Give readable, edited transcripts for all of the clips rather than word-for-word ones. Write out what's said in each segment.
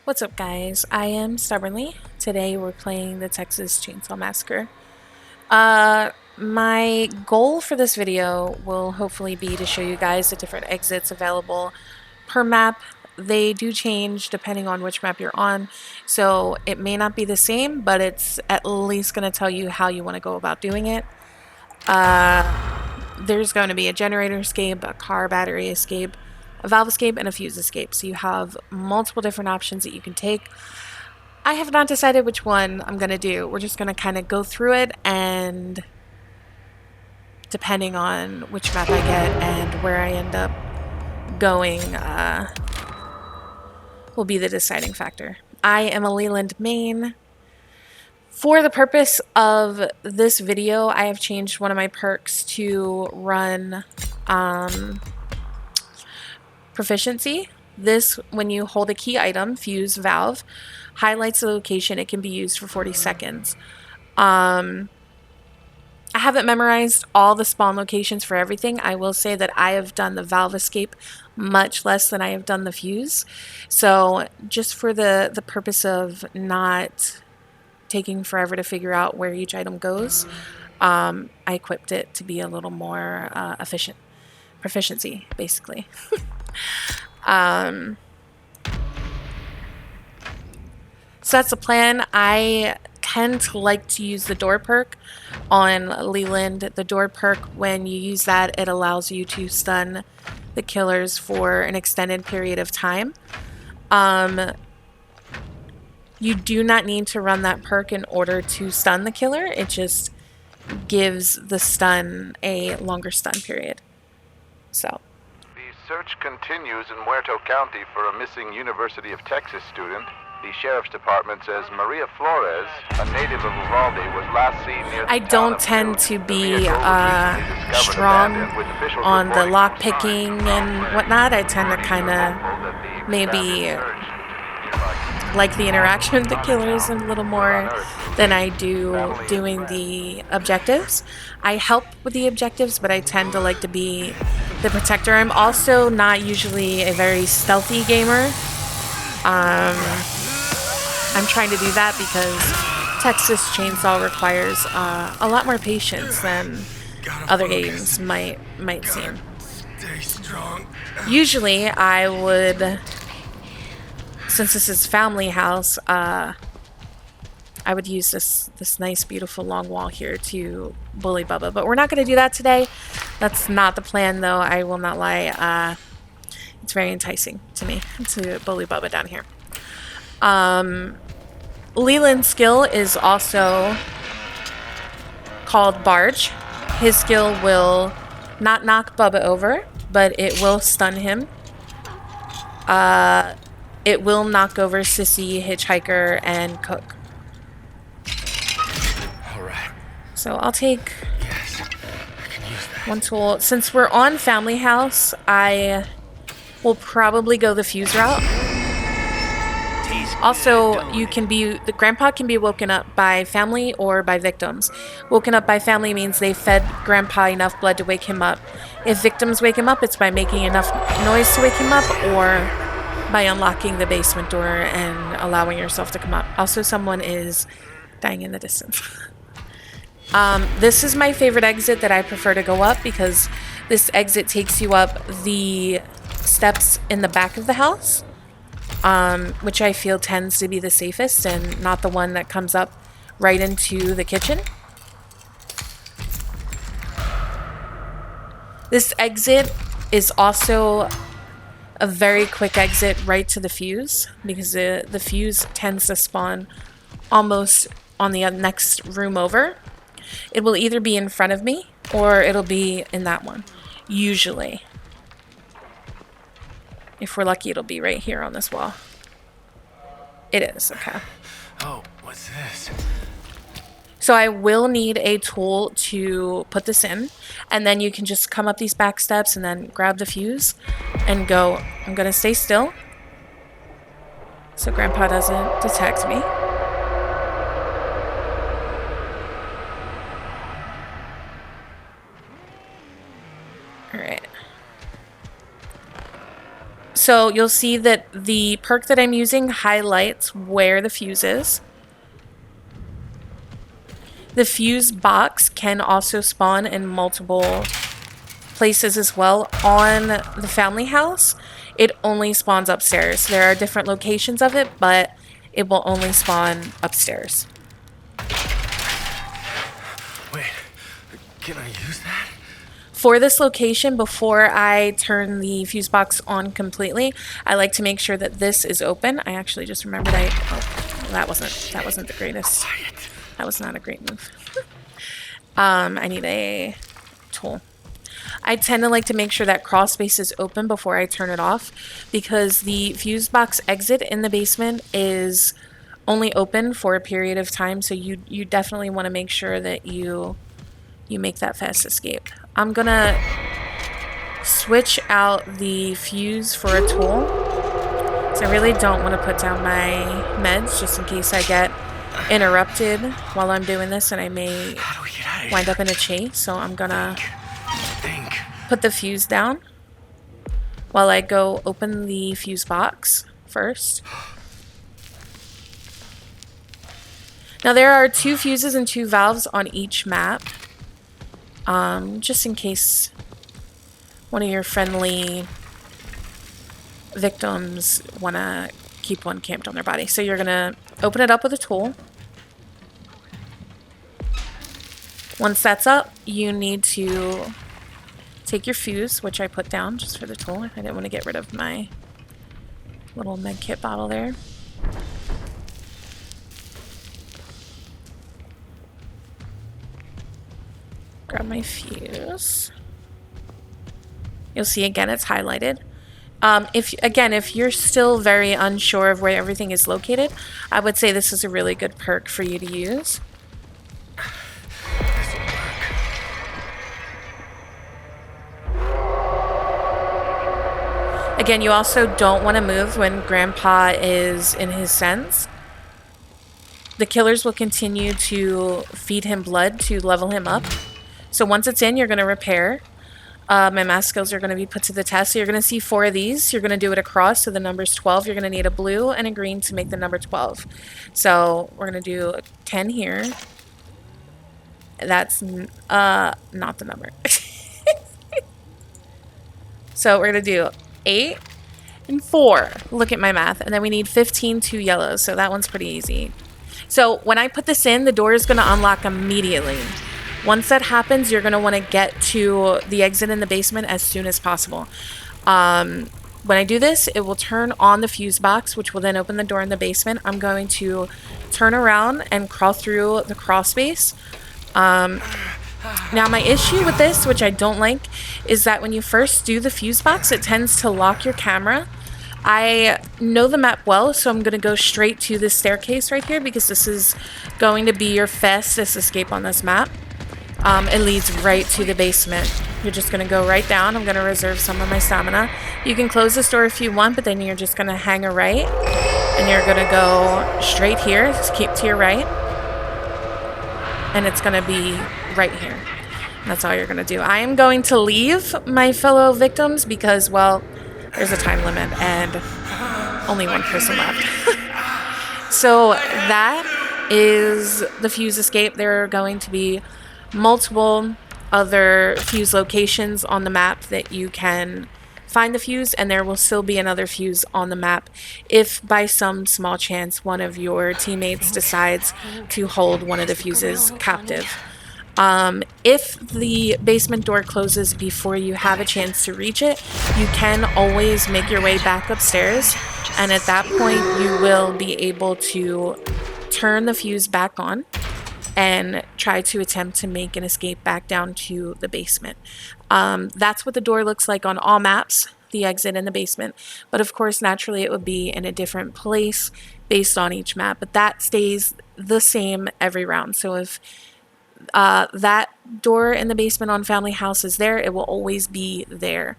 What's up, guys? I am Stubbornly. Today we're playing the Texas Chainsaw Massacre. My goal for this video will hopefully be to show you guys the different exits available per map. They do change depending on which map you're on, so it may not be the same, but it's at least going to tell you how you want to go about doing it. There's going to be a generator escape, a car battery escape, a valve escape, and a fuse escape. So you have multiple different options that you can take. I have not decided which one I'm going to do. We're just going to kind of go through it, and depending on which map I get and where I end up going will be the deciding factor. I am a Leland main. For the purpose of this video, I have changed one of my perks to run proficiency. This, when you hold a key item, fuse, valve, highlights the location. It can be used for 40 seconds. I haven't memorized all the spawn locations for everything. I will say that I have done the valve escape much less than I have done the fuse. So just for the purpose of not taking forever to figure out where each item goes, I equipped it to be a little more efficient. Proficiency, basically. So that's the plan. I tend to like to use the door perk on Leland. The door perk, when you use that, it allows you to stun the killers for an extended period of time. You do not need to run that perk in order to stun the killer. It just gives the stun a longer stun period. So the search continues in Muerto County for a missing University of Texas student. The sheriff's department says Maria Flores, a native of Uvalde, was last seen near the I don't tend to be strong on the lock picking and whatnot. I tend to kind of maybe like the interaction with the killers a little more than I do doing the objectives. I help with the objectives, but I tend to like to be the protector. I'm also not usually a very stealthy gamer. I'm trying to do that because Texas Chainsaw requires a lot more patience than other games might seem. Usually I would, since this is family house, I would use this nice beautiful long wall here to bully Bubba, but we're not going to do that today. That's not the plan, though. I will not lie. It's very enticing to me to bully Bubba down here. Leland's skill is also called Barge. His skill will not knock Bubba over, but it will stun him. It will knock over Sissy, Hitchhiker, and Cook. All right. So I'll take one tool. Since we're on Family House, I will probably go the fuse route. Also, the grandpa can be woken up by family or by victims. Woken up by family means they fed grandpa enough blood to wake him up. If victims wake him up, it's by making enough noise to wake him up, or by unlocking the basement door and allowing yourself to come up. Also, someone is dying in the distance. This is my favorite exit that I prefer to go up, because this exit takes you up the steps in the back of the house, which I feel tends to be the safest and not the one that comes up right into the kitchen. This exit is also a very quick exit right to the fuse, because the fuse tends to spawn almost on the next room over. It will either be in front of me or it'll be in that one, usually. If we're lucky, it'll be right here on this wall. It is, okay. Oh, what's this? So I will need a tool to put this in, and then you can just come up these back steps and then grab the fuse and go. I'm gonna stay still so Grandpa doesn't detect me. All right. So you'll see that the perk that I'm using highlights where the fuse is. The fuse box can also spawn in multiple places as well. On the family house, it only spawns upstairs. There are different locations of it, but it will only spawn upstairs. Wait, can I use that? For this location, before I turn the fuse box on completely, I like to make sure that this is open. I actually just remembered that wasn't the greatest. That was not a great move. I need a tool. I tend to like to make sure that crawl space is open before I turn it off, because the fuse box exit in the basement is only open for a period of time, so you definitely want to make sure that you make that fast escape. I'm gonna switch out the fuse for a tool, because I really don't want to put down my meds just in case I get interrupted while I'm doing this and I may wind up in a chase. So I'm gonna put the fuse down while I go open the fuse box first. Now there are 2 fuses and 2 valves on each map, just in case one of your friendly victims want to keep one camped on their body. So you're gonna open it up with a tool. Once that's up, you need to take your fuse, which I put down just for the tool. I didn't want to get rid of my little med kit bottle there. Grab my fuse. You'll see again it's highlighted. If you're still very unsure of where everything is located, I would say this is a really good perk for you to use. Again, you also don't want to move when Grandpa is in his sense. The killers will continue to feed him blood to level him up. So once it's in, you're going to repair. My math skills are going to be put to the test. So you're going to see 4 of these. You're going to do it across. So the number's 12. You're going to need a blue and a green to make the number 12. So we're going to do 10 here. That's not the number. So we're going to do 8 and 4. Look at my math. And then we need 15, 2 yellows. So that one's pretty easy. So when I put this in, the door is going to unlock immediately. Once that happens, you're going to want to get to the exit in the basement as soon as possible. When I do this, it will turn on the fuse box, which will then open the door in the basement. I'm going to turn around and crawl through the crawl space. Now, my issue with this, which I don't like, is that when you first do the fuse box, it tends to lock your camera. I know the map well, so I'm going to go straight to this staircase right here, because this is going to be your fastest escape on this map. It leads right to the basement. You're just going to go right down. I'm going to reserve some of my stamina. You can close this door if you want, but then you're just going to hang a right. And you're going to go straight here. Just keep to your right. And it's going to be right here. And that's all you're going to do. I am going to leave my fellow victims because, well, there's a time limit and only one person left. So that is the fuse escape. There are going to be multiple other fuse locations on the map that you can find the fuse, and there will still be another fuse on the map if by some small chance one of your teammates decides to hold one of the fuses captive. If the basement door closes before you have a chance to reach it, you can always make your way back upstairs, and at that point you will be able to turn the fuse back on and try to attempt to make an escape back down to the basement. That's what the door looks like on all maps, the exit in the basement. But of course, naturally, it would be in a different place based on each map. But that stays the same every round. So if that door in the basement on Family House is there, it will always be there.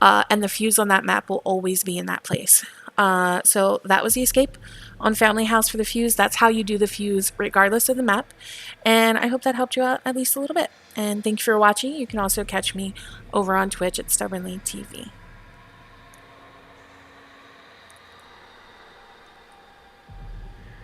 And the fuse on that map will always be in that place. So that was the escape on Family House for the fuse. That's how you do the fuse regardless of the map. And I hope that helped you out at least a little bit. And thank you for watching. You can also catch me over on Twitch at Stubbornly TV.